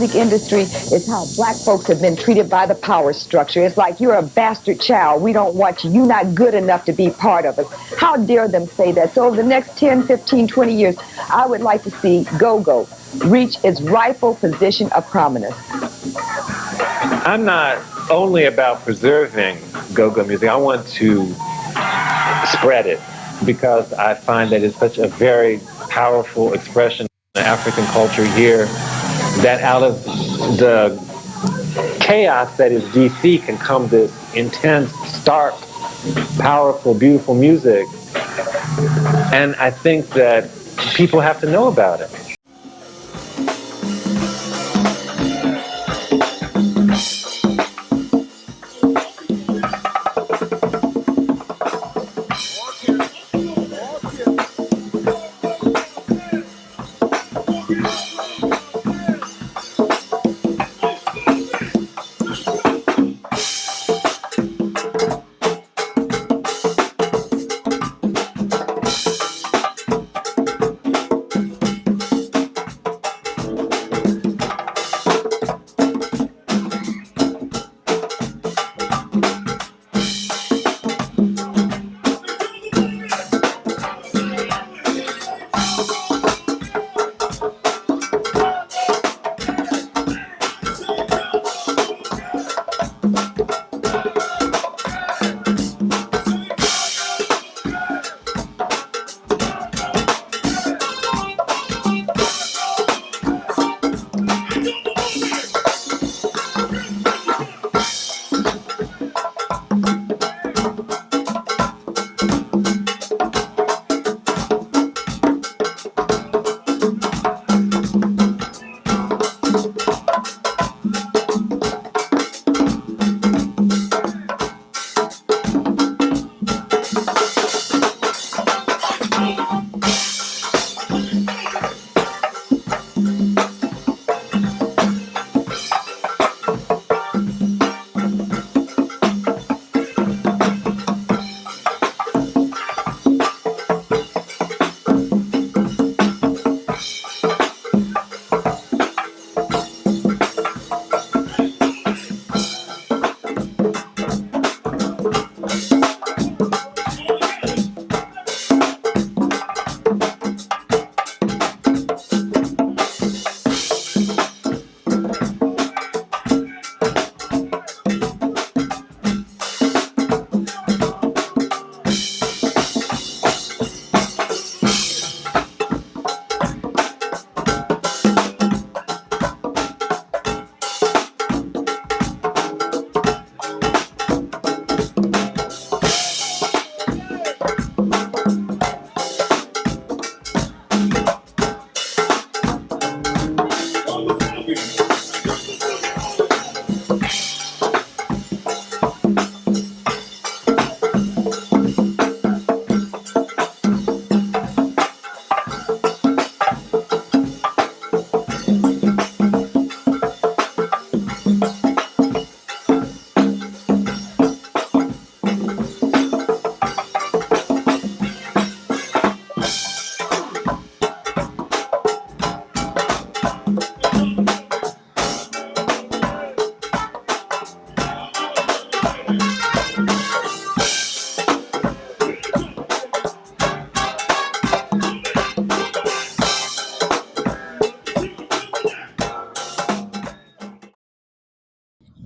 music industry is how black folks have been treated by the power structure. It's like you're a bastard child. We don't want you. You're not good enough to be part of us. How dare them say that? So over the next 10, 15, 20 years, I would like to see go-go reach its rightful position of prominence. I'm not only about preserving go-go music. I want to spread it because I find that it's such a very powerful expression of African culture here that out of the chaos that is DC can come this intense, stark, powerful, beautiful music. And I think that people have to know about it.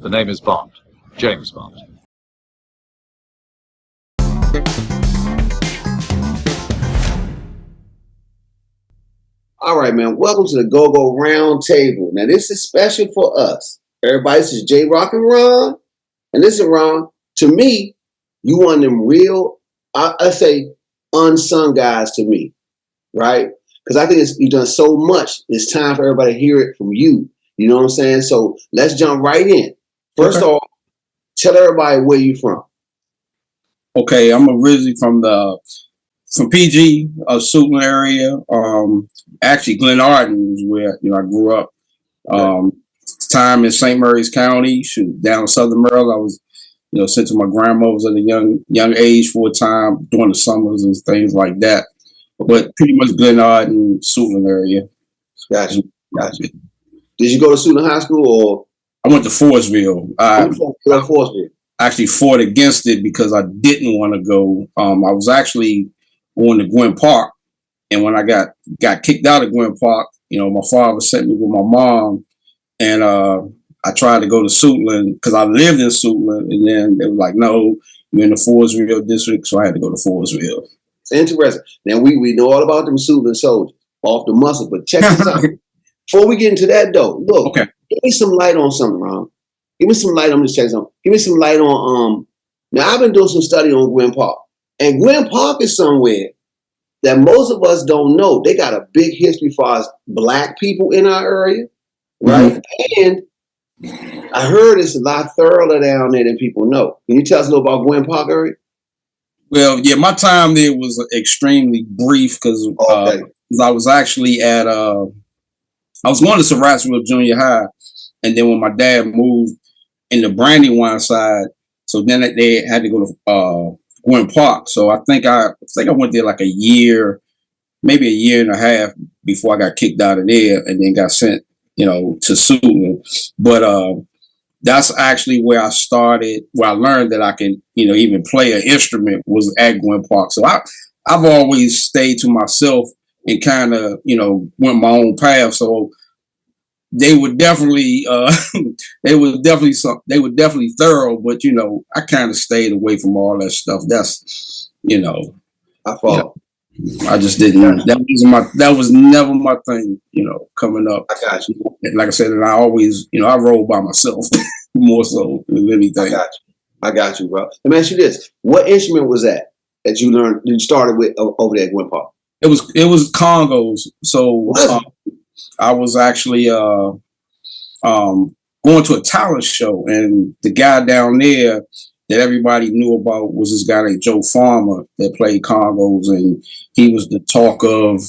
The name is Bond, James Bond. All right, man. Welcome to the Go-Go Round Table. Now, this is special for us. Everybody, this is Jrocn Ron. And listen, Ron, to me, you one of them real, I say, unsung guys to me, right? Because I think you've done so much. It's time for everybody to hear it from you. You know what I'm saying? So let's jump right in. First off, tell everybody where you from. Okay, I'm originally from PG, Soutland area. Actually, Glenarden is where I grew up. Time in St. Mary's County, down in Southern Maryland. I was sent to my grandmother's at a young age for a time during the summers and things like that. But pretty much Glenarden, Soutland area. Gotcha. Did you go to Suitland High School or? I went to Forestville. Forestville. I actually fought against it because I didn't want to go. I was actually going to Gwynn Park, and when I got kicked out of Gwynn Park, my father sent me with my mom, and I tried to go to Suitland because I lived in Suitland, and then they were like, "No, you're in the Forestville district," so I had to go to Forestville. It's interesting. Now we know all about them Suitland soldiers off the muscle, but check this out. Before we get into that though, look, okay. Give me some light on something, Ron. Give me some light on this. Check something. Give me some light on Now I've been doing some study on Gwynn Park, and Gwynn Park is somewhere that most of us don't know. They got a big history as far as Black people in our area, right? Mm-hmm. And I heard it's a lot thorougher down there than people know. Can you tell us a little about Gwynn Park area? Well, yeah, my time there was extremely brief because I was actually at I was going to Sarasville Junior High, and then when my dad moved in the Brandywine side, so then they had to go to Gwynn Park. So I think I went there like a year, maybe a year and a half before I got kicked out of there, and then got sent, to Suitland. But that's actually where I started, where I learned that I can, even play an instrument was at Gwynn Park. So I've always stayed to myself and kind of, went my own path. So they were definitely, they were definitely thorough, but I kind of stayed away from all that stuff. That's, I follow. I just didn't. That was never my thing. Coming up. I got you. Like I said, and I always, I roll by myself more so than anything. I got you, bro. Let me ask you this: what instrument was that you learned? You started with over there at Gwynn Park? It was congos. So I was actually going to a talent show, and the guy down there that everybody knew about was this guy named Joe Farmer that played congos, and he was the talk of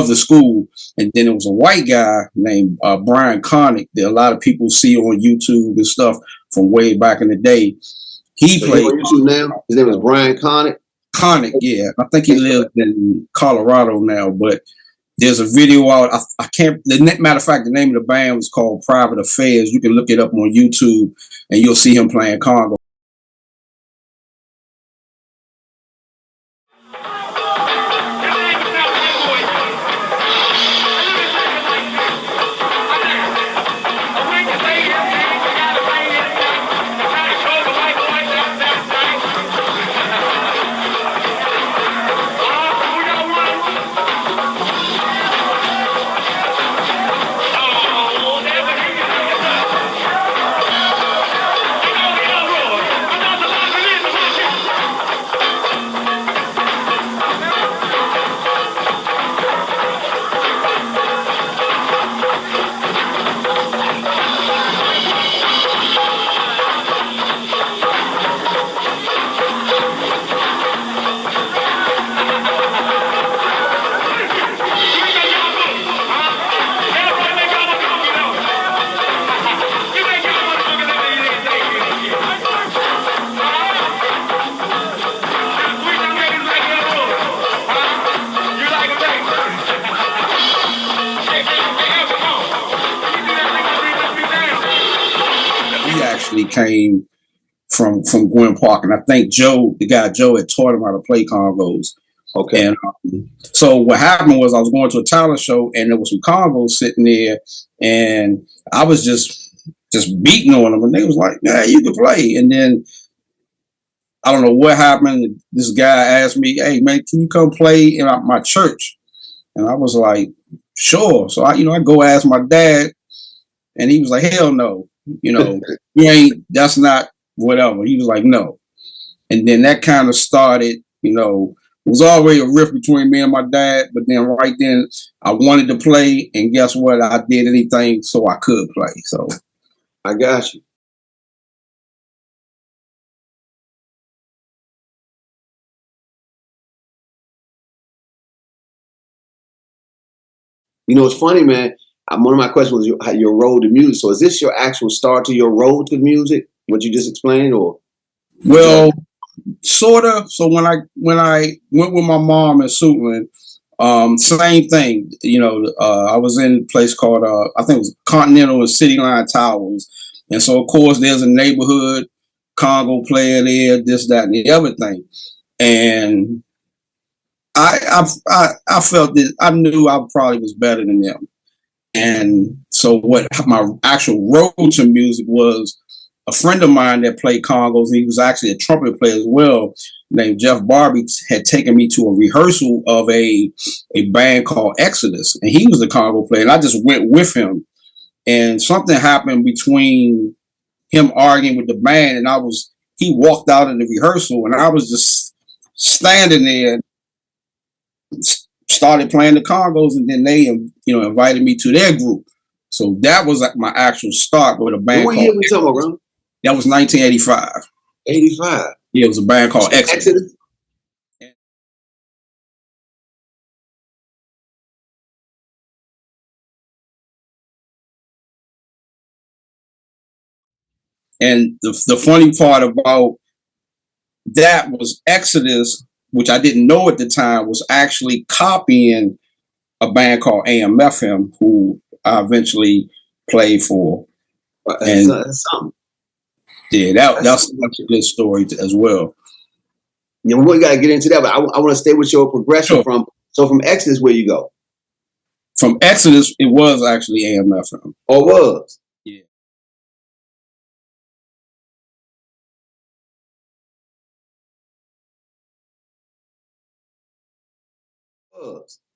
the school. And then there was a white guy named Brian Connick that a lot of people see on YouTube and stuff from way back in the day. He played on YouTube now. His name was Brian Connick. Connick, yeah. I think he lives in Colorado now, but there's a video out. I can't. Matter of fact, the name of the band was called Private Affairs. You can look it up on YouTube, and you'll see him playing congo. Came from Gwynn Park, and I think the guy Joe had taught him how to play congos. Okay. And so what happened was I was going to a talent show, and there was some congos sitting there, and I was just beating on them, and they was like, "Yeah, you can play." And then I don't know what happened. This guy asked me, "Hey man, can you come play in my church?" And I was like, "Sure." So I go ask my dad, and he was like, "Hell no. That's not whatever." He was like, "No." And then that kind of started, it was already a rift between me and my dad. But then right then I wanted to play, and guess what? I did anything so I could play. So I got you. It's funny, man. One of my questions was your road to music. So is this your actual start to your road to music? What you just explained, or? Well, sort of. So when I went with my mom in Suitland, Same thing. I was in a place called I think it was Continental and City Line Towers, and so of course there's a neighborhood Congo player there, this, that, and the other thing, and I felt that I knew I probably was better than them, and so what my actual road to music was. A friend of mine that played congos, he was actually a trumpet player as well, named Jeff Barbie, had taken me to a rehearsal of a band called Exodus, and he was a congo player, and I just went with him. And something happened between him arguing with the band, and he walked out of the rehearsal, and I was just standing there, and started playing the congos, and then they, invited me to their group. So that was like my actual start with a band. What year we talking about, Ron? That was 1985. 85. Yeah, it was a band called Exodus. And the funny part about that was Exodus, which I didn't know at the time, was actually copying a band called AMFM, who I eventually played for. And that's something. Yeah, that's a good story as well. Yeah, we got to get into that, but I want to stay with your progression from Exodus, where you go? From Exodus, it was actually AMFM. Oh, it was? Yeah.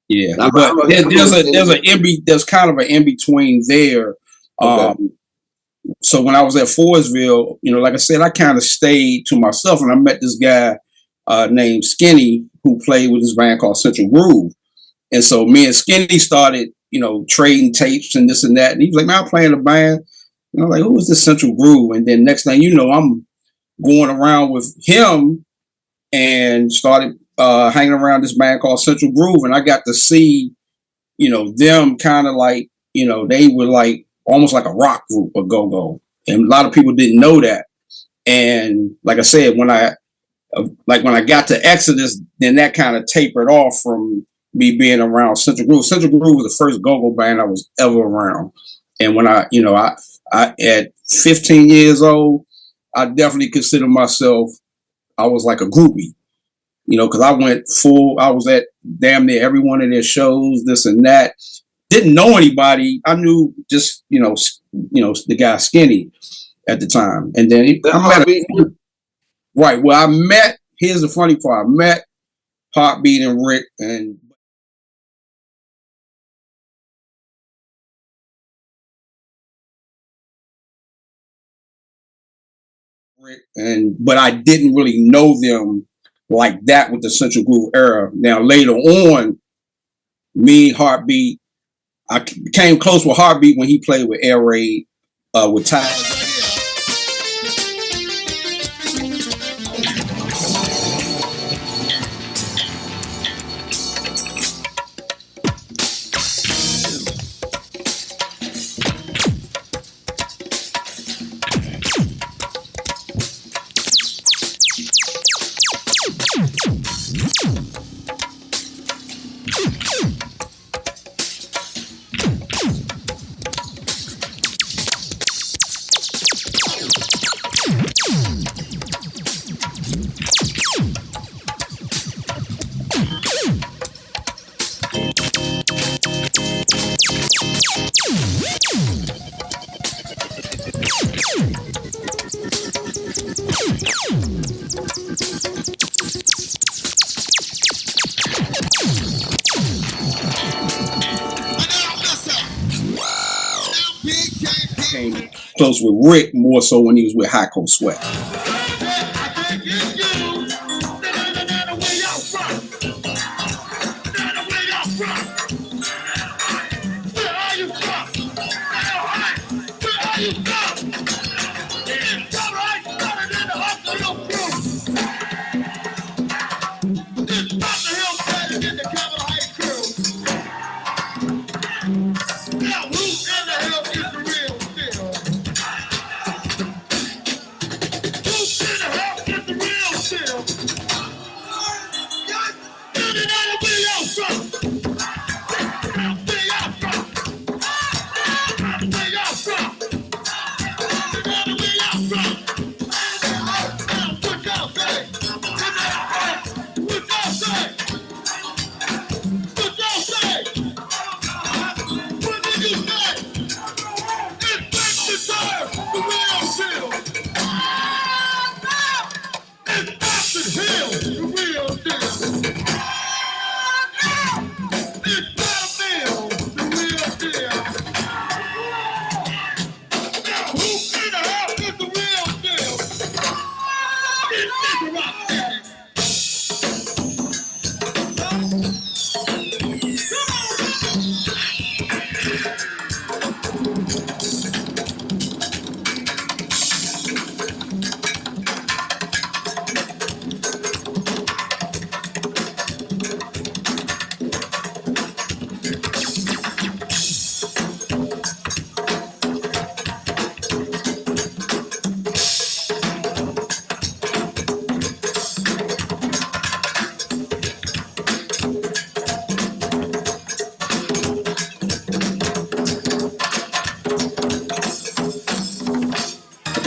Yeah, but there's kind of an in between there. Okay. So when I was at Forestville, like I said, I kind of stayed to myself, and I met this guy named Skinny who played with this band called Central Groove. And so me and Skinny started, trading tapes and this and that. And he was like, "Man, I'm playing a band." And I'm like, "Who is this Central Groove?" And then next thing you know, I'm going around with him and started hanging around this band called Central Groove. And I got to see, them kind of like, they were like almost like a rock group, a go-go. And a lot of people didn't know that. And like I said, when I got to Exodus, then that kind of tapered off from me being around Central Groove. Central Groove was the first go-go band I was ever around. And when I at 15 years old, I definitely consider myself, I was like a groupie, because I was at damn near every one of their shows, this and that. Didn't know anybody. I knew just, the guy Skinny at the time. And then right. Well, here's the funny part. I met Heartbeat and Rick, but I didn't really know them like that with the Central Groove era. Now, later on, me, Heartbeat, I became close with Heartbeat when he played with Air Raid, with Ty. Came close with Rick more so when he was with High Cold Sweat.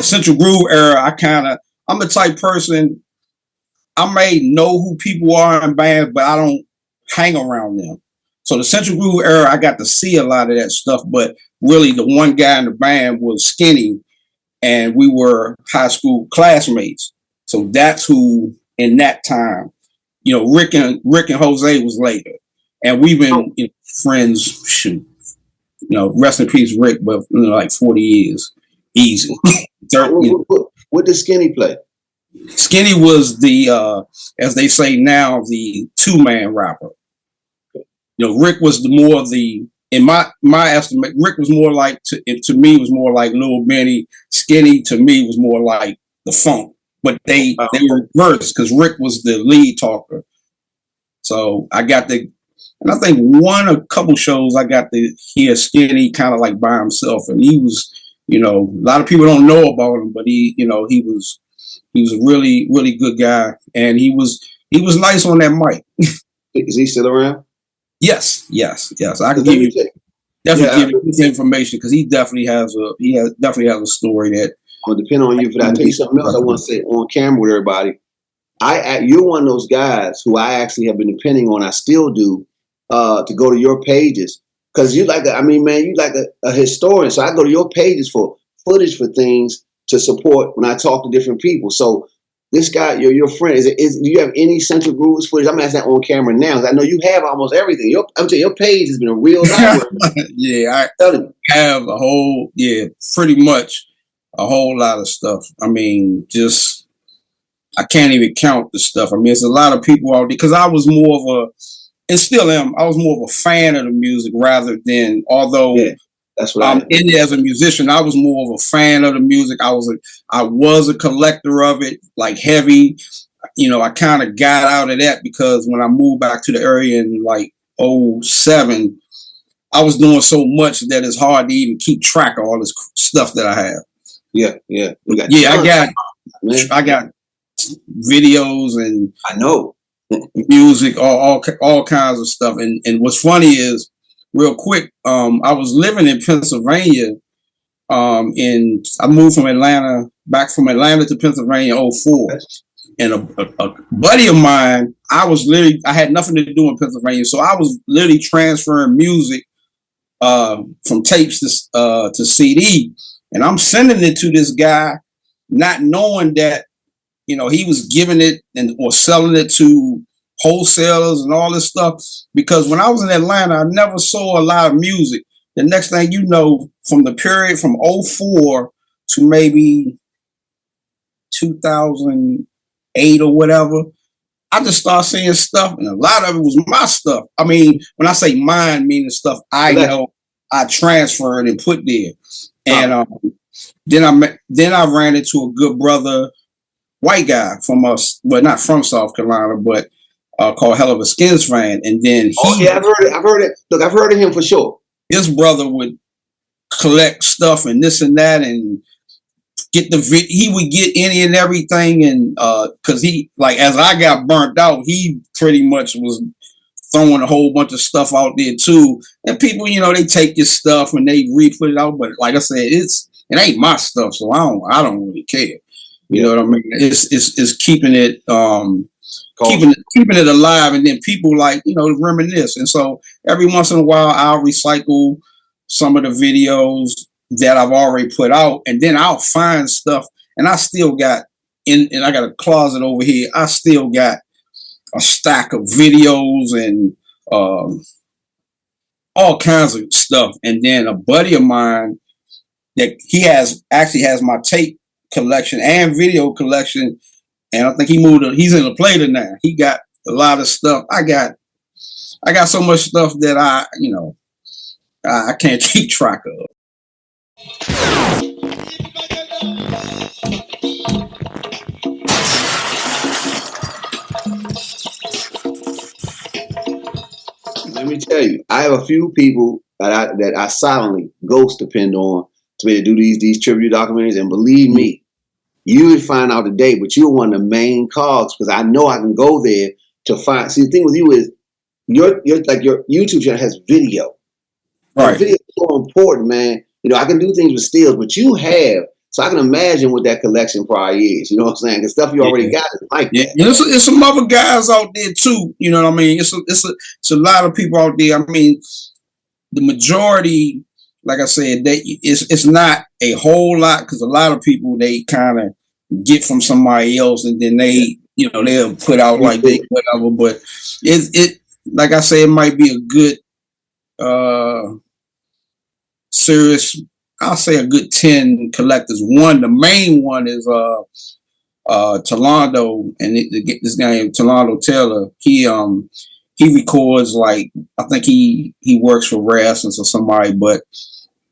Central Groove era, I'm the type person, I may know who people are in bands, but I don't hang around them. So the Central Groove era, I got to see a lot of that stuff, but really the one guy in the band was Skinny, and we were high school classmates. So that's who in that time, Rick and Jose was later. And we've been friends, rest in peace, Rick, but like 40 years. Easy. What did Skinny play? Skinny was the, as they say now, the two-man rapper. Rick was in my estimate, Rick was more like, to me, was more like Lil Benny. Skinny, to me, was more like the funk. But they were reversed because Rick was the lead talker. So I got and I think a couple shows I got to hear Skinny kind of like by himself. And he was, a lot of people don't know about him, but he was a really, really good guy. And he was nice on that mic. Is he still around? Yes. I can give you this information because he definitely has a story that. Well, depending on you, but I'll tell you something else I want to say on camera with everybody. You're one of those guys who I actually have been depending on. I still do to go to your pages because you like a historian. So I go to your pages for footage for things to support when I talk to different people. So this guy, your friend, do you have any Central Grooves footage? I'm asking that on camera now because I know you have almost everything. I'm telling you, your page has been a real library. Yeah, I have pretty much a whole lot of stuff. I mean, I can't even count the stuff. I mean, it's a lot of people out there because I was more of and still am, I was more of a fan of the music rather than, although that's what I'm in there as a musician, I was more of a fan of the music. I was a collector of it, like heavy. I kind of got out of that because when I moved back to the area in like 2007, I was doing so much that it's hard to even keep track of all this stuff that I have. Yeah. I got videos and I know music, all kinds of stuff. And what's funny is, real quick, I was living in Pennsylvania. I moved back from Atlanta to Pennsylvania in 2004. And a buddy of mine, I had nothing to do in Pennsylvania, so I was literally transferring music from tapes to CD. And I'm sending it to this guy, not knowing that, he was giving it or selling it to wholesalers and all this stuff. Because when I was in Atlanta, I never saw a lot of music. The next thing you know, from the period from 2004 to maybe 2008 or whatever, I just started seeing stuff, and a lot of it was my stuff. I mean, when I say mine, meaning stuff I transferred and put there. And then I ran into a good brother, white guy from us, well, not from South Carolina, but called Hell of a Skins fan. And then I've heard it. Look, I've heard of him for sure. His brother would collect stuff and this and that, and he would get any and everything, and because he, like, as I got burnt out, he pretty much was throwing a whole bunch of stuff out there too. And people, they take your stuff and they re-put it out, but like I said, it ain't my stuff, so I don't really care. You know what I mean? It's keeping it keeping it alive, and then people like reminisce. And so every once in a while, I'll recycle some of the videos that I've already put out, and then I'll find stuff, and I still got and I got a closet over here. I still got a stack of videos and all kinds of stuff. And then a buddy of mine that actually has my tape collection and video collection, and I think he's in a Plater now. He got a lot of stuff. I got so much stuff that I can't keep track of. Let me tell you, I have a few people that I silently ghost depend on to be able to do these tribute documentaries, and believe me, you would find out today, but you're one of the main cogs because I know I can go there to find. See, the thing with you is your YouTube channel has video. Right. Video is so important, man. I can do things with stills, but you have. So I can imagine what that collection probably is. You know what I'm saying? The stuff you already got is like that. There's some other guys out there too. You know what I mean? It's a lot of people out there. I mean, the majority, like I said, it's not a whole lot, because a lot of people, they kind of get from somebody else, and then they, you know, they'll put out like they whatever. But it like I say, it might be a good serious. I'll say a good 10 collectors. The main one is Tolando, and this guy Tolando Taylor. He records, like, I think he works for Rare Essence or somebody, but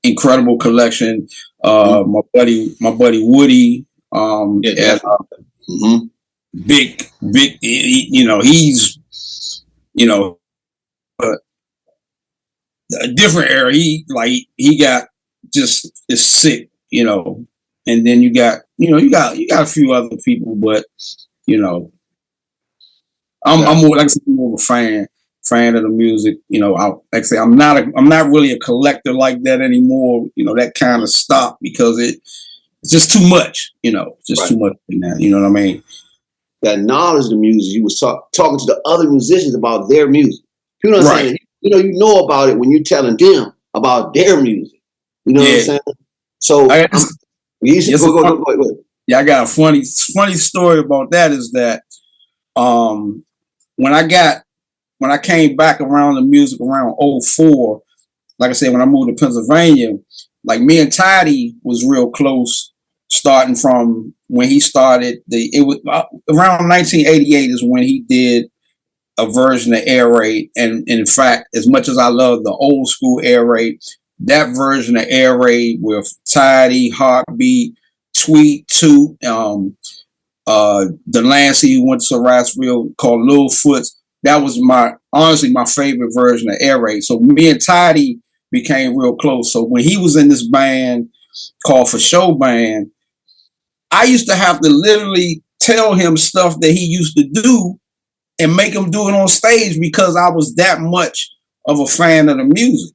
incredible collection. My buddy Woody, big, you know, he's, you know, a different era. He got just is sick, you know. And then you got a few other people, but you know, I'm more, like I said, more of a fan of the music. You know, like I say, I'm not really a collector like that anymore. You know, that kind of stopped because it's just too much. You know, just too much now. You know what I mean? That knowledge of the music, you was talking to the other musicians about their music. You know what I'm saying? You know about it when you're telling them about their music. You know what I'm saying? So go ahead. Yeah, I got a funny story about that. Is that when I came back around the music around 04, like I said, when I moved to Pennsylvania, like me and Tidy was real close, starting from when he started. It was around 1988 is when he did a version of Air Raid, and in fact, as much as I love the old school Air Raid, that version of Air Raid with Tidy, Heartbeat, Tweet, Toot, Delancey, who went to Rossville, called Little Foots. That was honestly my favorite version of Air Raid. So me and Tidy became real close. So when he was in this band called For Show Band, I used to have to literally tell him stuff that he used to do and make him do it on stage, because I was that much of a fan of the music.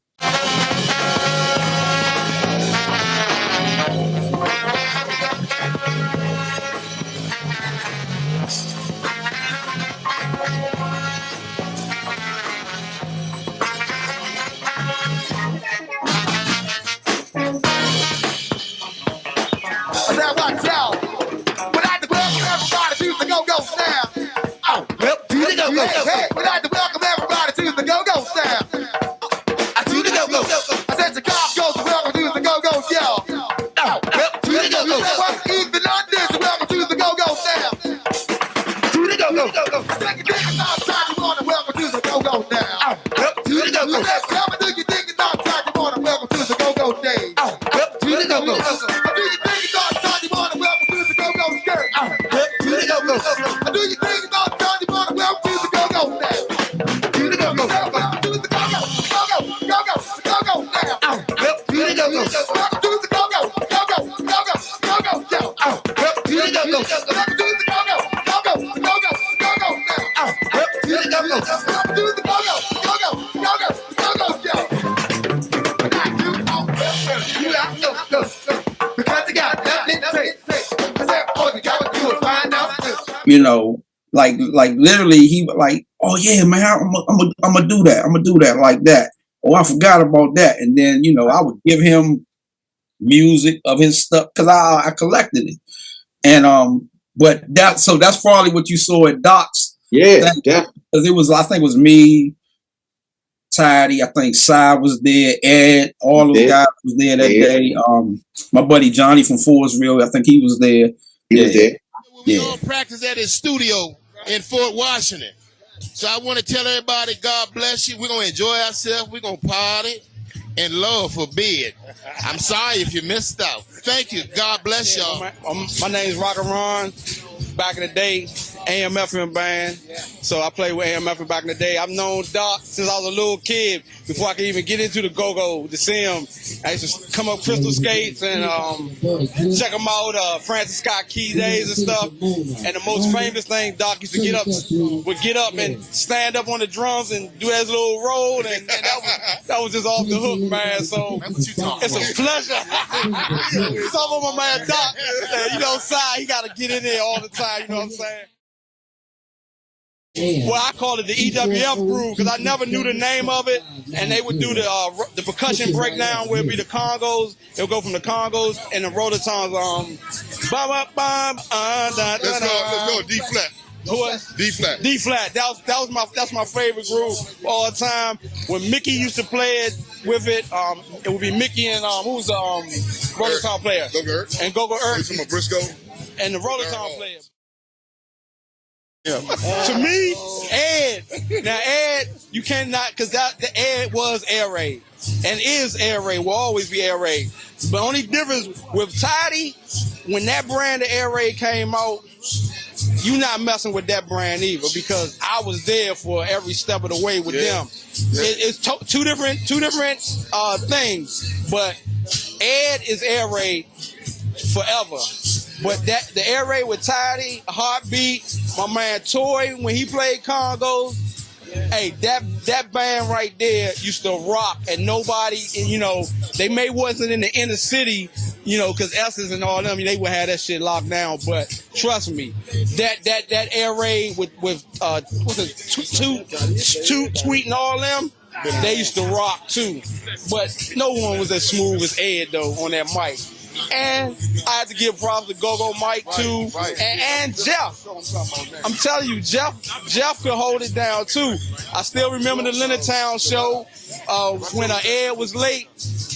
Hey, we'd like to welcome everybody to the go-go sound. To the go-go. I said Chicago, welcome to the go-go show. To the go-go. West East London, welcome to the go-go sound. To the go-go. I said you think it's not time, you want to welcome to the go-go now. To the go-go. I said, tell me, do you think it's not time, you want to welcome to the go-go stage? To the go-go. Or do you think it's not time, you want to welcome to the go-go skirt? To the go-go. Or do you think it's not time, you want to welcome to the go-go now? To the go-go. To the go-go. Go-go. Go-go. Go-go now. To the go-go. Welcome to the go-go. Go-go. Go-go. Go-go. Yo. To the go-go. Welcome to the go-go. Go-go. Go-go. Go-go now. To the go-go. Welcome to the go-go. Go-go. Go-go. Go-go. Yo. You out. Go. Because you got nothing to say. Because all you got to do is find out. You know, like literally, he like, oh yeah, man, I'm gonna do that. I'm gonna do that like that. Oh, I forgot about that. And then, you know, I would give him music of his stuff because I collected it. And but that's probably what you saw at Doc's. Yeah, because it was, I think it was me, Tidy, I think Cy was there, Ed, all those guys was there that day. My buddy Johnny from Forestville, I think he was there. He was there. We all practice at his studio in Fort Washington. So I want to tell everybody, God bless you. We're going to enjoy ourselves. We're going to party. And Lord forbid, I'm sorry if you missed out. Thank you. God bless y'all. My name is Jrocn Ron. Back in the day, AM/FM band. So I played with AM/FM back in the day. I've known Doc since I was a little kid, before I could even get into the go-go to see him. I used to come up Crystal Skates and check him out, Francis Scott Key days and stuff. And the most famous thing Doc used to get up and stand up on the drums and do his little roll, and that was just off the hook, man. So it's a pleasure. It's all on my man Doc. You know, he got to get in there all the time, you know what I'm saying? Well, I call it the EWF groove because I never knew the name of it, and they would do the percussion breakdown where it'd be the congos. It would go from the congos and the rototones. Let's go D flat. D flat. D flat. That's my favorite groove of all time. When Mickey used to play it with it, it would be Mickey and who's the rototone player? And Gogo He's from a Briscoe. And the rototone player. Yeah. To me, Ed. Now Ed, you cannot, because the Ed was air raid and is air raid. Will always be air raid. But only difference with Tidy, when that brand of air raid came out, you not messing with that brand either, because I was there for every step of the way with them. It's two different things. But Ed is air raid forever. But the air raid with Tidy, Heartbeat, my man Toy, when he played congos, hey, that band right there used to rock, and nobody, you know, they may wasn't in the inner city, you know, because Essence and all them, they would have that shit locked down. But trust me, that air raid with what's it, Tweet and all them, they used to rock too. But no one was as smooth as Ed though on that mic. And I had to give props to Gogo Mike too, and Jeff. I'm telling you, Jeff could hold it down too. I still remember the Leonardtown show when Ed was late,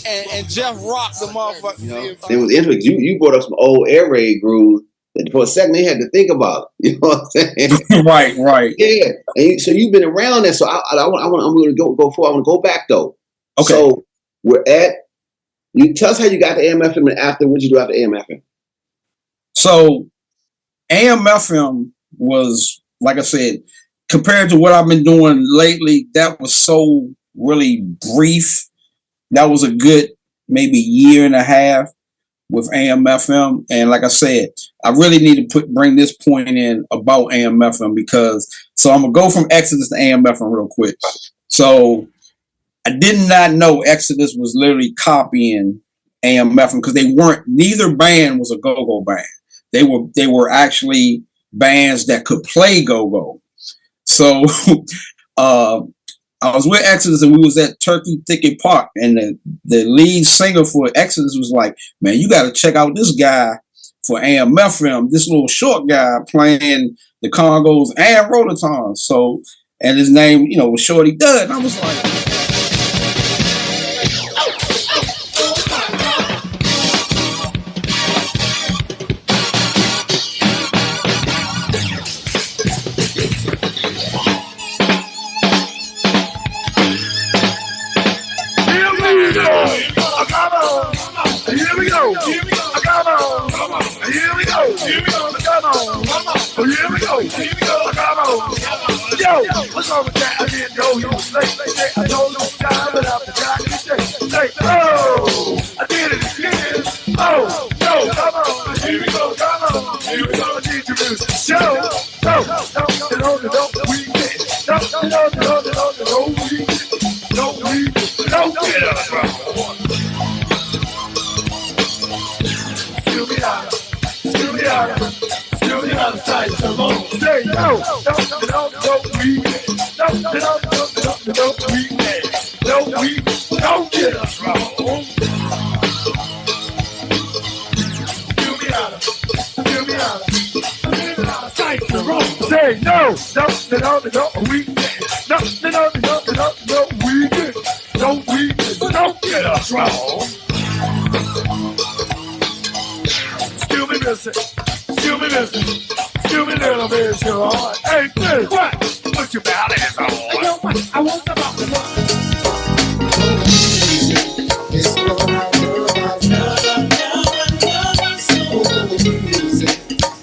and Jeff rocked the motherfucker. You know, it was interesting. You brought up some old air raid grooves. For a second, they had to think about it. You know what I'm saying? Right. Yeah. And so you've been around that. So I'm going to go forward. I want to go back though. Okay. So we're at. You tell us how you got to AM/FM and after what you do after AM/FM. So AM/FM was, like I said, compared to what I've been doing lately, that was so really brief. That was a good maybe year and a half with AM/FM. And like I said, I really need to bring this point in about AM/FM because, so I'm going to go from Exodus to AM/FM real quick. So I did not know Exodus was literally copying AM/FM because they weren't. Neither band was a go-go band. They were actually bands that could play go-go. So I was with Exodus and we was at Turkey Thicket Park, and the lead singer for Exodus was like, "Man, you got to check out this guy for AM/FM. This little short guy playing the congos and rototones." So, and his name, you know, was Shorty Dud. And I was like. Yo, what's wrong with that? I didn't know you was late. I told you time, but I forgot to say, oh, I did it again. Oh, no, come on. Here we go, come on. Here we go, I need you to show. No, don't get us wrong. Still be out. Still be out of sight. Come on. Say no, we don't get us wrong. Still be out of sight. Come on. Say no, we don't get us wrong. Still be missing. Still be little bit your heart. Hey, this what? Put your belly on. I want the bottle. It's all I know about love.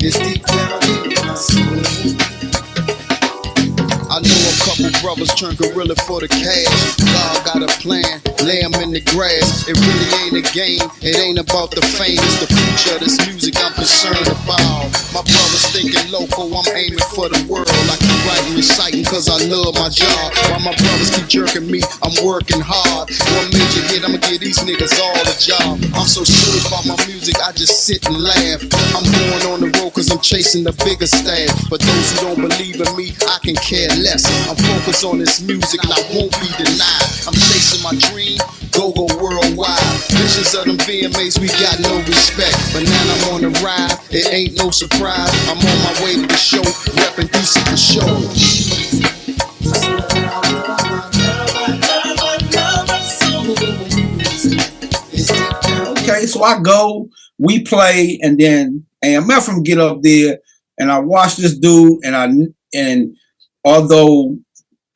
It's deep down in my soul. turn gorilla for the cash. God got a plan, lay 'em in the grass. It really ain't a game, it ain't about the fame. It's the future of this music I'm concerned about. My brothers thinking local, I'm aiming for the world. I keep writing, reciting, cause I love my job. While my brothers keep jerking me, I'm working hard. One major hit, I'ma give these niggas all a job. I'm so serious about my music, I just sit and laugh. I'm going on the road cause I'm chasing the bigger staff. But those who don't believe in me, I can care less. I'm focused on this music and I won't be denied. I'm chasing my dream, go-go worldwide. Visions of them VMAs, we got no respect. But now I'm on the ride, it ain't no surprise. I'm on my way to the show, reppin' DC for show. Okay, so I go, we play, and then AMF from get up there, and I watch this dude, and although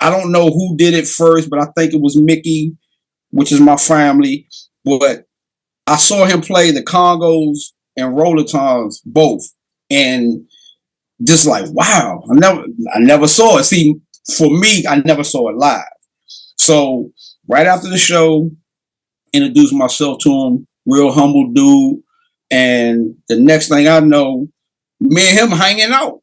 I don't know who did it first, but I think it was Mickey, which is my family, but I saw him play the congos and rollertones both, and just like, wow, I never saw it. See, for me, I never saw it live. So right after the show, introduced myself to him, real humble dude, and the next thing I know, me and him hanging out.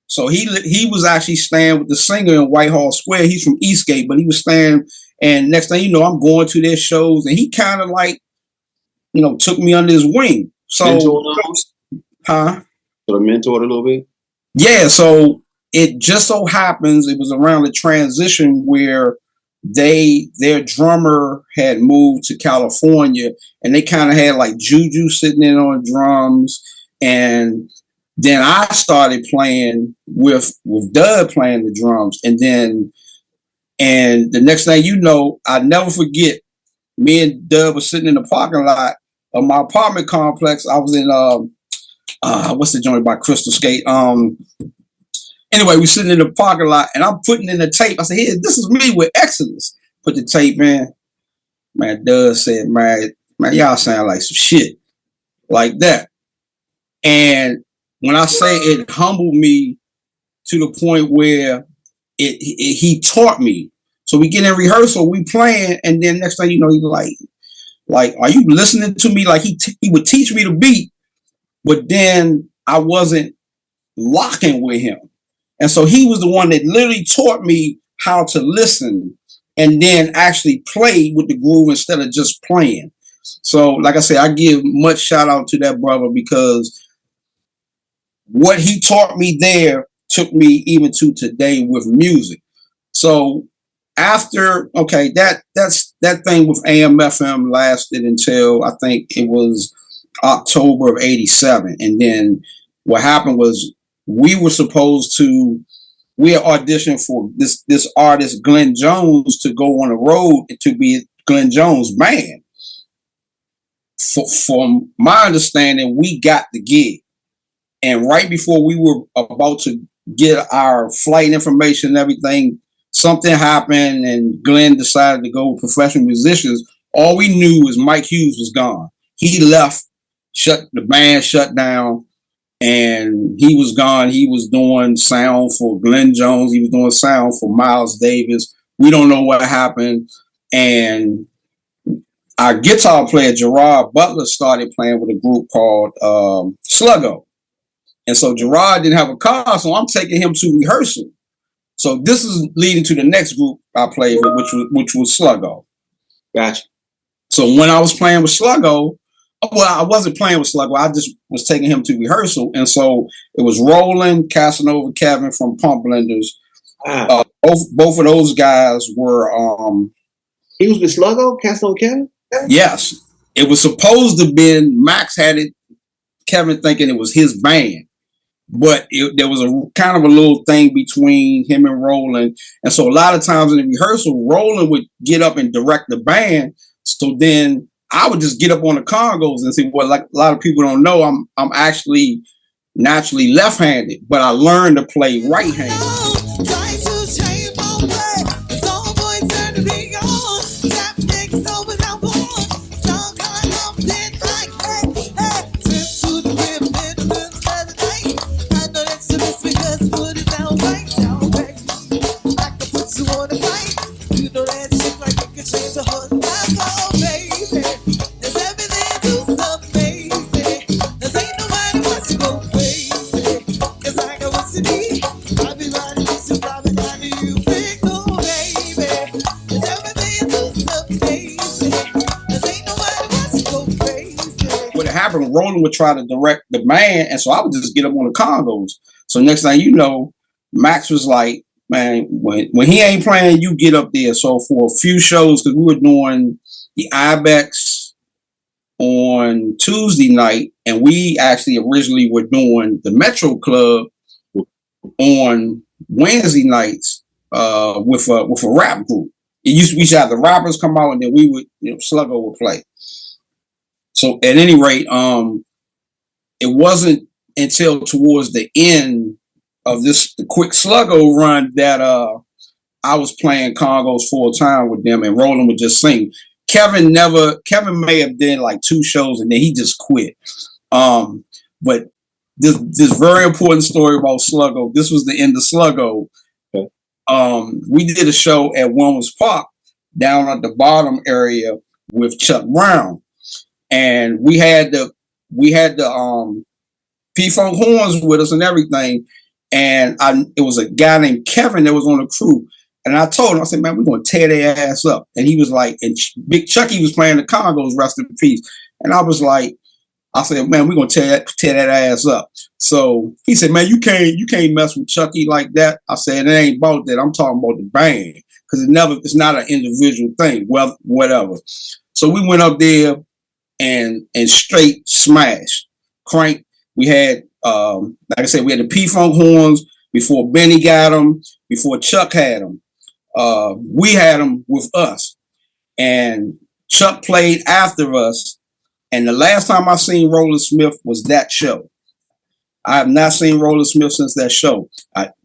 So he was actually staying with the singer in Whitehall Square. He's from Eastgate, but he was staying, and next thing you know, I'm going to their shows, and he kind of like, you know, took me under his wing. So, Sort of mentored a little bit? Yeah, so it just so happens it was around the transition where their drummer had moved to California, and they kind of had like Juju sitting in on drums, and then I started playing with Doug playing the drums, and the next thing you know, I never forget, me and Doug were sitting in the parking lot of my apartment complex. I was in what's the joint by Crystal Skate? Anyway, we sitting in the parking lot, and I'm putting in the tape. I said, "Here, this is me with Exodus." Put the tape in. Man, Doug said, man, y'all sound like some shit. Like that. And when I say it humbled me to the point where he taught me. So we get in rehearsal, we playing, and then next thing you know, he's like, are you listening to me? Like he would teach me the beat, but then I wasn't locking with him. And so he was the one that literally taught me how to listen and then actually play with the groove instead of just playing. So like I said, I give much shout out to that brother, because what he taught me there took me even to today with music. So after, okay, that thing with AM/FM lasted until I think it was October of '87. And then what happened was we had auditioned for this artist, Glenn Jones, to go on the road to be Glenn Jones' band. From my understanding, we got the gig. And right before we were about to get our flight information and everything, something happened and Glenn decided to go with professional musicians. All we knew was Mike Hughes was gone. He left, the band shut down, and he was gone. He was doing sound for Glenn Jones. He was doing sound for Miles Davis. We don't know what happened. And our guitar player, Gerard Butler, started playing with a group called Sluggo. And so Gerard didn't have a car, so I'm taking him to rehearsal. So this is leading to the next group I played with, which was Sluggo. Gotcha. So when I was playing with Sluggo, well, I wasn't playing with Sluggo. I just was taking him to rehearsal. And so it was Roland, Casanova, Kevin from Pump Blenders. Both of those guys were... He was with Sluggo, Casanova, Kevin? Yes. It was supposed to have been, Max had it, Kevin thinking it was his band. But there was a kind of a little thing between him and Roland. And so a lot of times in the rehearsal, Roland would get up and direct the band. So then I would just get up on the congos and say, well, like a lot of people don't know, I'm actually naturally left-handed, but I learned to play right-handed. Wanna fight? can change a whole life, oh baby. There's everything to amazing. There's ain't nobody wants to go crazy. Cause I got what's to be. I'll be riding this and driving down to you, big oh baby. There's everything to amazing. There's ain't nobody wants to go crazy. What happened, Roland would try to direct the band, and so I would just get up on the congos. So next thing you know, Max was like, man, when he ain't playing, you get up there. So for a few shows, because we were doing the Ibex on Tuesday night, and we actually originally were doing the Metro Club on Wednesday nights with a rap group. We used to have the rappers come out, and then we would, Sluggo would play. So at any rate, it wasn't until towards the end of the quick Sluggo run that I was playing congos full time with them, and Roland would just sing. Kevin may have done like 2 shows and then he just quit. But this very important story about Sluggo. This was the end of Sluggo. Okay. We did a show at Wilmers Park down at the bottom area with Chuck Brown, and we had the P-Funk horns with us and everything. And it was a guy named Kevin that was on the crew. And I told him, I said, man, we're going to tear their ass up. And he was like, and Big Chucky was playing the congos, rest in peace. And I was like, I said, man, we're going to tear that ass up. So he said, man, you can't mess with Chucky like that. I said, it ain't about that. I'm talking about the band. Because it's not an individual thing. Well, whatever. So we went up there and straight smashed. Crank. We had, like I said, we had the P-Funk horns before Benny got them, before Chuck had them. We had them with us. And Chuck played after us. And the last time I seen Roland Smith was that show. I have not seen Roland Smith since that show.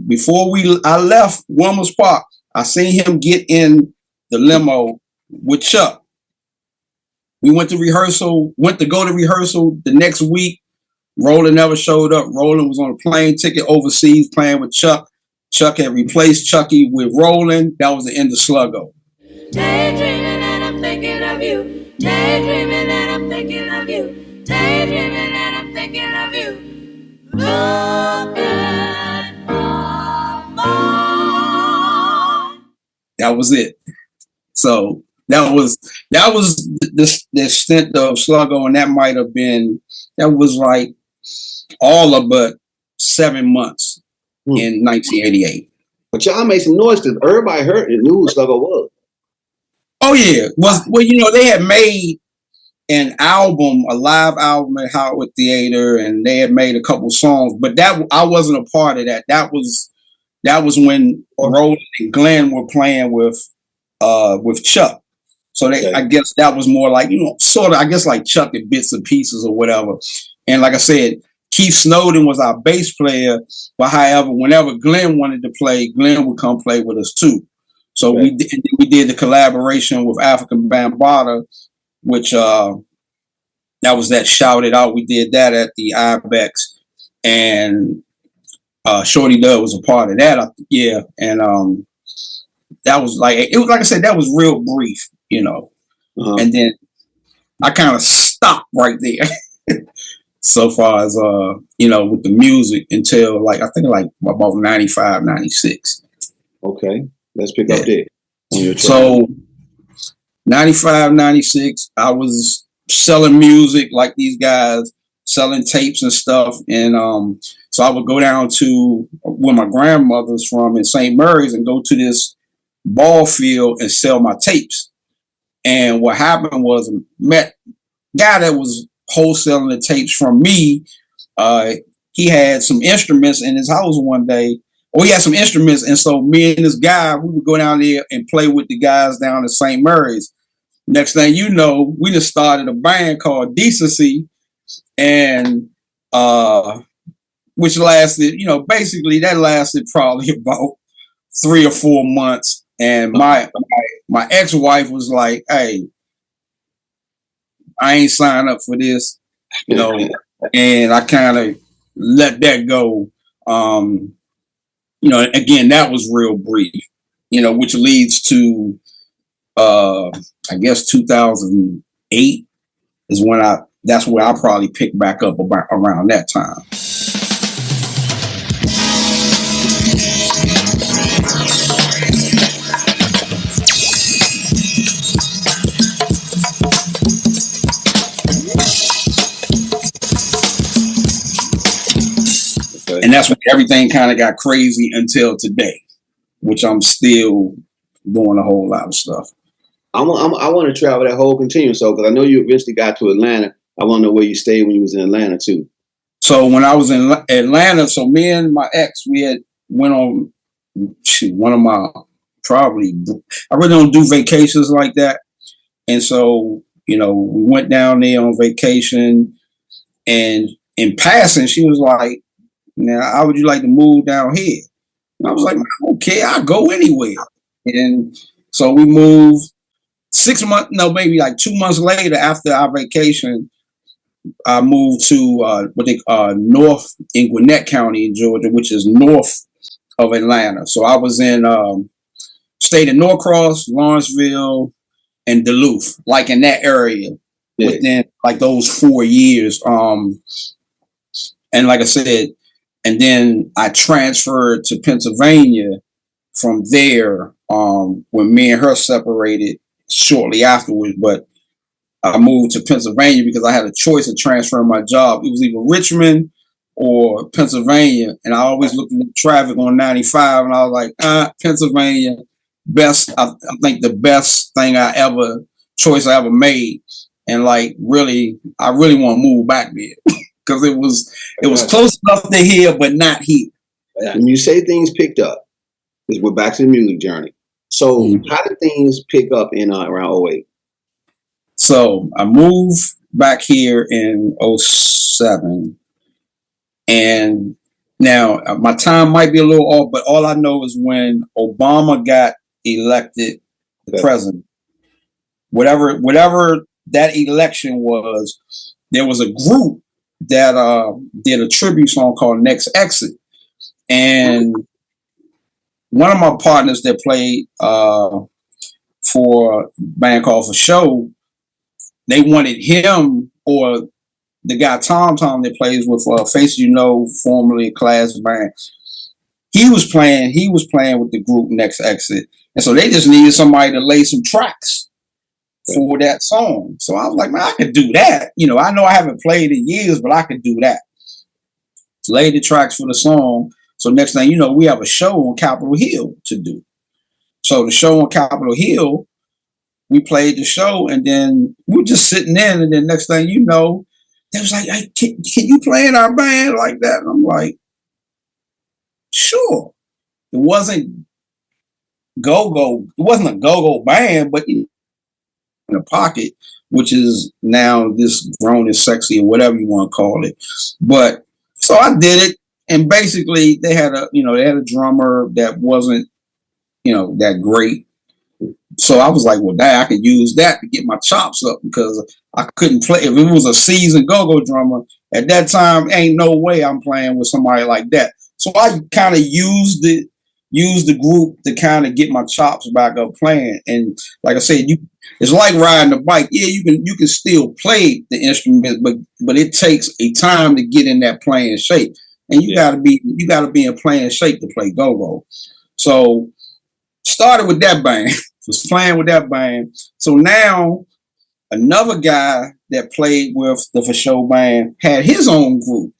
Before I left Wilmers Park, I seen him get in the limo with Chuck. We went to go to rehearsal the next week. Roland never showed up. Roland was on a plane ticket overseas playing with Chuck. Chuck had replaced Chucky with Roland. That was the end of Sluggo. Daydreaming and I'm thinking of you. Daydreaming and I'm thinking of you. Daydreaming and I'm thinking of you. Look at my. That was it. So that was the stint of Sluggo, and that was like all of but 7 months in 1988. But y'all made some noise because everybody heard and knew who Sluggo was. Oh yeah, well they had made an album, a live album at Howard Theater, and they had made a couple songs, but that I wasn't a part of that. That was when Roland and Glenn were playing with Chuck. So I guess that was more like, sort of, I guess like Chuck and bits and pieces or whatever. And like I said, Keith Snowden was our bass player. But however, whenever Glenn wanted to play, Glenn would come play with us too. So we did the collaboration with African Bambaataa, which that was that Shout It Out. We did that at the Ibex, and Shorty Dub was a part of that. And that was like I said, that was real brief, and then I kind of stopped right there. So far as with the music until I think about 95, 96. Okay, let's pick up there. So 95, 96, I was selling music like these guys, selling tapes and stuff. And so I would go down to where my grandmother's from in St. Mary's and go to this ball field and sell my tapes. And what happened was, met guy that was wholesaling the tapes from me. He had some instruments in his house one day. He had some instruments, and so me and this guy, we would go down there and play with the guys down at St. Mary's. Next thing you know, we just started a band called Decency, and which lasted, basically that lasted probably about 3 or 4 months. And my ex-wife was like, "Hey, I ain't signed up for this," and I kind of let that go. Again, that was real brief, which leads to I guess 2008 is when that's where I probably picked back up around that time. And that's when everything kind of got crazy until today, which I'm still doing a whole lot of stuff. I want to travel that whole continuum. So, because I know you eventually got to Atlanta, I want to know where you stayed when you was in Atlanta too. So when I was in Atlanta, so me and my ex, we had went on one of my I really don't do vacations like that. And so, we went down there on vacation, and in passing, she was like, "Now, how would you like to move down here?" And I was like, "Okay, I'll go anywhere." And so we moved 6 months, no, maybe like 2 months later after our vacation, I moved to north in Gwinnett County in Georgia, which is north of Atlanta. So I was in stayed in Norcross, Lawrenceville, and Duluth, like in that area within like those 4 years. And like I said, and then I transferred to Pennsylvania from there when me and her separated shortly afterwards. But I moved to Pennsylvania because I had a choice of transferring my job. It was either Richmond or Pennsylvania. And I always looked at the traffic on 95 and I was like, Pennsylvania, best. I think the best choice I ever made. And like, I really want to move back there because it was close enough to here, but not here. When you say things picked up, because we're back to the music journey. So how did things pick up in around 08? So I moved back here in 07. And now my time might be a little off, but all I know is when Obama got elected the president, whatever that election was, there was a group that did a tribute song called Next Exit. And one of my partners that played for a band called For Show, they wanted him or the guy Tom that plays with Faces You Know, formerly Class Band. He was playing with the group Next Exit. And so they just needed somebody to lay some tracks for that song. So I was like, man, I could do that. I know I haven't played in years, but I could do that. Lay the tracks for the song. So next thing you know, we have a show on Capitol Hill to do. So the show on Capitol Hill, we played the show, and then we were just sitting in, and then next thing you know, they was like, hey, can you play in our band like that? And I'm like, sure. It wasn't gogo. It wasn't a gogo band, but in a pocket, which is now this Grown and Sexy or whatever you want to call it. But so I did it, and basically they had a drummer that wasn't, that great. So I was like, well, I could use that to get my chops up because I couldn't play. If it was a seasoned go-go drummer at that time, ain't no way I'm playing with somebody like that. So I kind of used the group to kind of get my chops back up playing. And like I said, it's like riding a bike. Yeah, you can still play the instrument, but it takes a time to get in that playing shape. And you gotta be in playing shape to play go-go. So started with that band. Was playing with that band. So now another guy that played with the For Show band had his own group.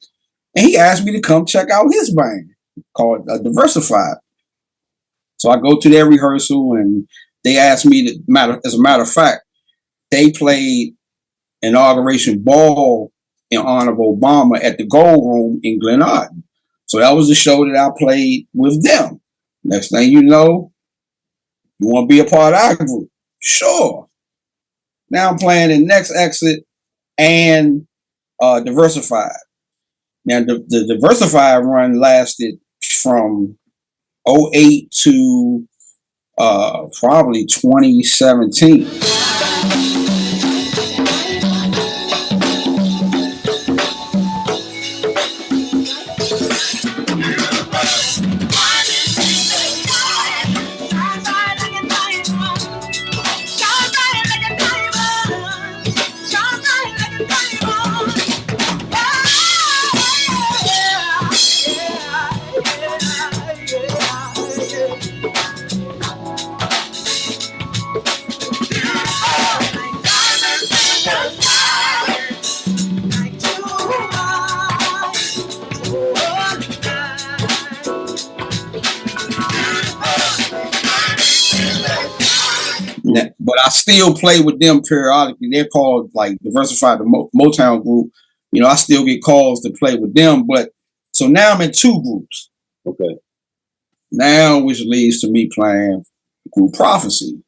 And he asked me to come check out his band called Diversified. So I go to their rehearsal and they asked me as a matter of fact, they played inauguration ball in honor of Obama at the Gold Room in Glen Arden. So that was the show that I played with them. Next thing you know, you want to be a part of our group? Sure. Now I'm playing in Next Exit and Diversified. Now the Diversified run lasted from 08 to probably 2017. But I still play with them periodically. They're called like Diversified, the Motown group. You know, I still get calls to play with them. But so now I'm in 2 groups. Okay. Now, which leads to me playing Group Prophecy.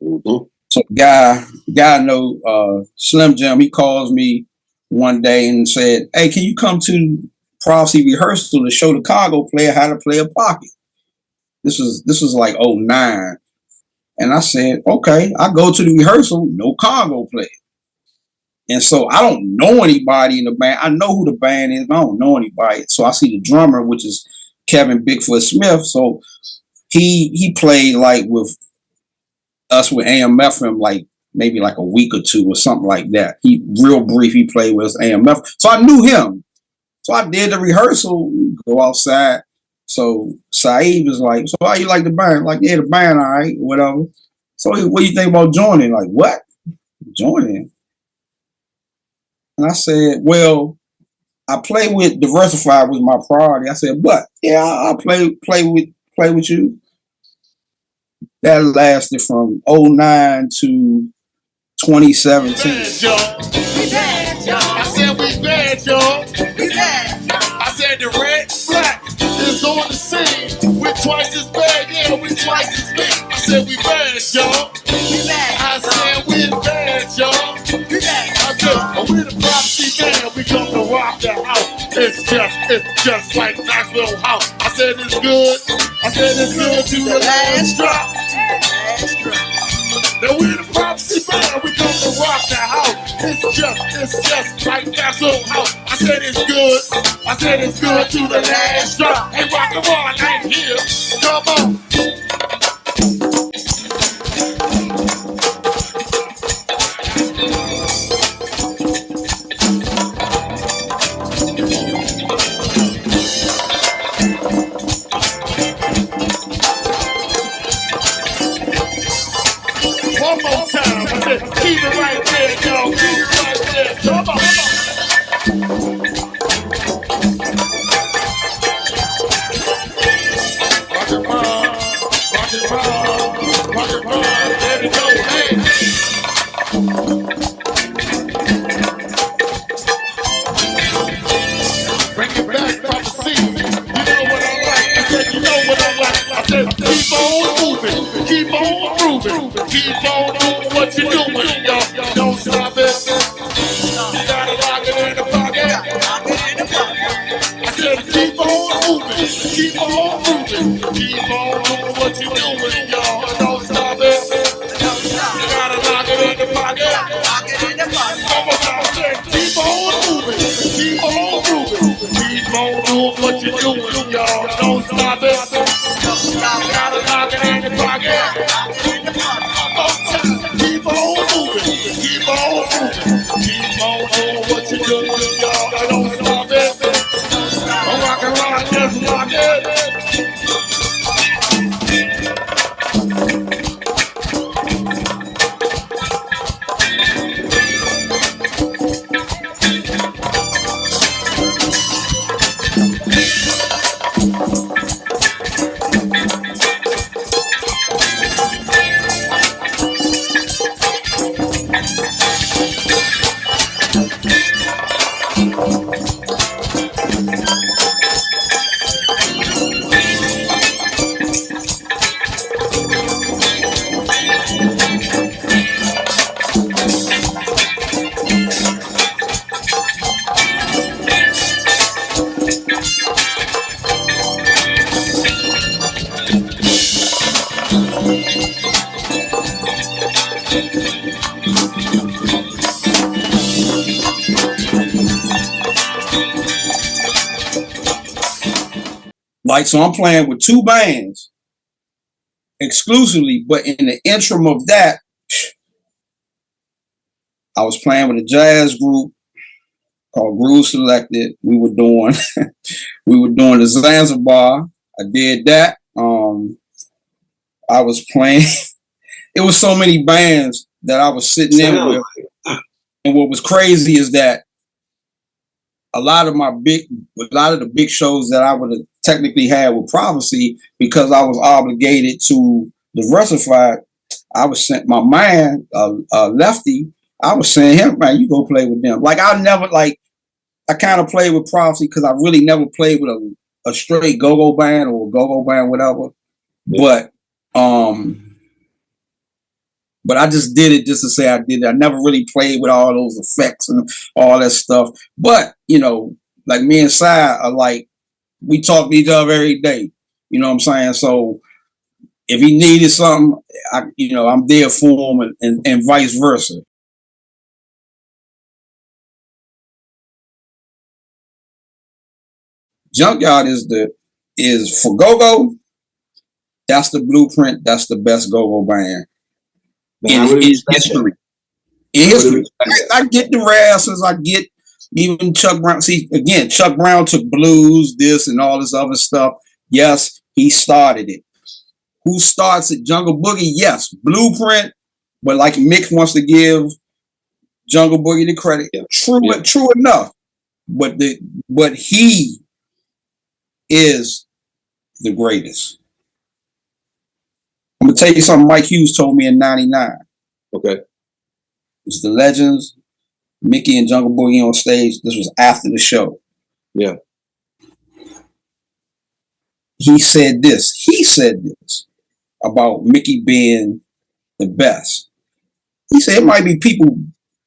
Mm-hmm. So guy know Slim Jim. He calls me one day and said, "Hey, can you come to Prophecy rehearsal to show the Congo player how to play a pocket?" This was like 2009. And I said, okay. I go to the rehearsal, no Congo player. And so I don't know anybody in the band. I know who the band is, but I don't know anybody. So I see the drummer, which is Kevin Bigfoot Smith. So he played like with us with AMFM like maybe like a week or 2 or something like that. He real brief, he played with us AMF. So I knew him. So I did the rehearsal, go outside. So Saeed was like, "So how you like the band?" Like, "Yeah, the band, all right, whatever." So what do you think about joining? Like, what? Joining? And I said, well, I play with Diversified was my priority. I said, but yeah, I'll play with you. That lasted from 2009 to 2017. We bad, y'all. I said we bad, y'all. We bad, y'all. I said the red black is on the scene. We're twice as bad, yeah, we're twice as big. I said we bad, y'all. We bad. I said we bad, y'all. We bad. I said we're the Prophecy band. We gonna rock the house. It's just like Knoxville House. I said it's good. I said it's good to the last drop. Last drop. Now we're the Prophecy band, we come to rock the house. It's just like that old house. I said it's good to the last drop. Hey, rock and roll, I'm here. Come on. One more time, I said, keep it right there, y'all. Keep it right there. Come on. Rock and roll, rock and roll, there we go, hey. Bring it back, Prophecy. You know what I like. I said, you know what I like. I said, keep on moving, keep on grooving, keep on doing what you're doing, y'all. Don't stop it. You gotta lock it in the pocket. I said, keep on moving, keep on moving, keep on doing what you're doing, y'all. Don't stop it. You gotta lock it in the pocket. One more time, I said, keep on moving, keep on moving, keep on doing what you're doing, y'all. Don't stop it. You gotta lock it in the pocket. One more time, keep on moving, keep on moving, keep on doing what you're doing, y'all. Don't stop it. I'm rockin' around, just lock it. Like, so I'm playing with 2 bands exclusively, but in the interim of that, I was playing with a jazz group called Groove Selected. We were doing the Zanzibar. I did that. I was playing. It was so many bands that I was sitting in with. And what was crazy is that a lot of the big shows that I would have technically had with Prophecy, because I was obligated to Diversified, I was sent my man, Lefty. I was saying him, man, you go play with them. Like I never like. I kind of played with Prophecy because I really never played with a straight go-go band or a go-go band, whatever. Yeah. But I just did it just to say I did it. I never really played with all those effects and all that stuff. But, you know, like me and Si are like, we talk to each other every day. You know what I'm saying? So if he needed something, I'm there for him and vice versa. Junkyard is for go-go. That's the blueprint. That's the best go-go band in history. In history, I get the Rasses. I get even Chuck Brown. See, again, Chuck Brown took blues, this and all this other stuff. Yes, he started it. Who starts it? Jungle Boogie. Yes, blueprint. But like Mick wants to give Jungle Boogie the credit. Yeah. True enough. But he is the greatest. I'm gonna tell you something Mike Hughes told me in '99. Okay. It's the Legends, Mickey and Jungle Boogie on stage. This was after the show. Yeah. He said this about Mickey being the best. He said it might be people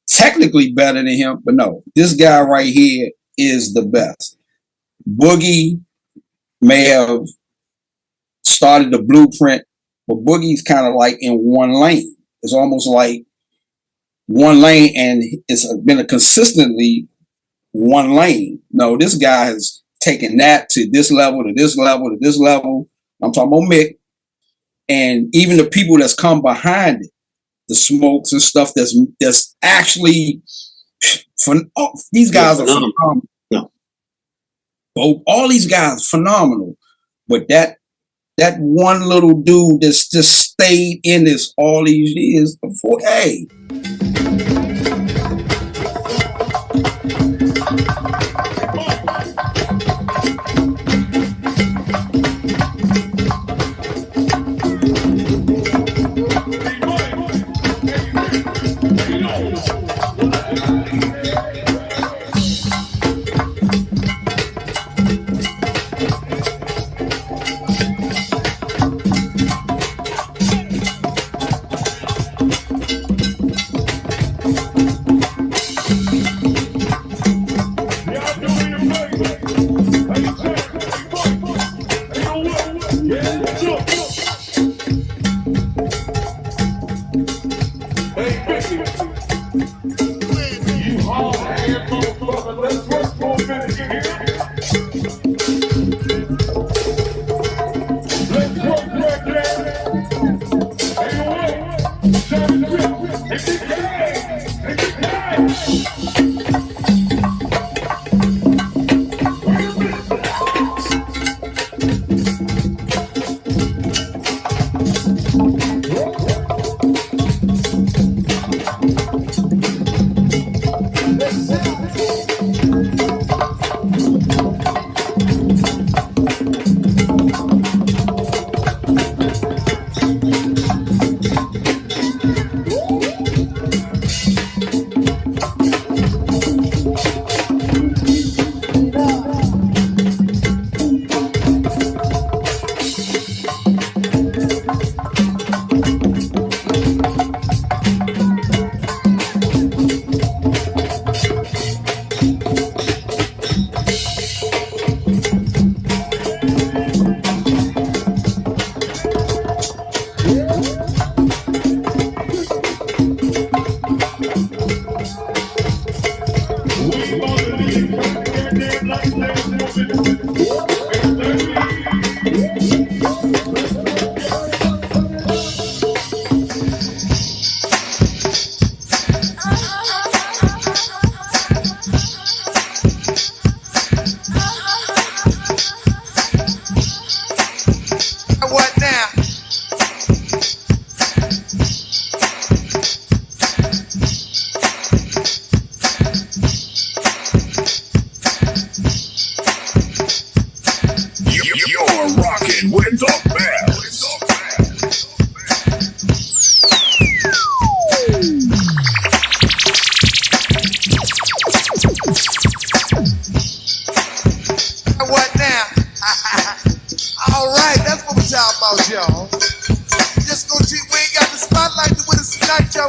technically better than him, but no, this guy right here is the best. Boogie may have started the blueprint, but Boogie's kind of like in one lane. It's almost like one lane, and it's been a consistently one lane. No, this guy has taken that to this level, to this level, to this level. I'm talking about Mick. And even the people that's come behind it, the Smokes and stuff that's actually, these guys are phenomenal. No. All these guys phenomenal. But that one little dude that's just stayed in this all these years before, hey.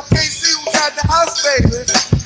can't see who's at the house, baby.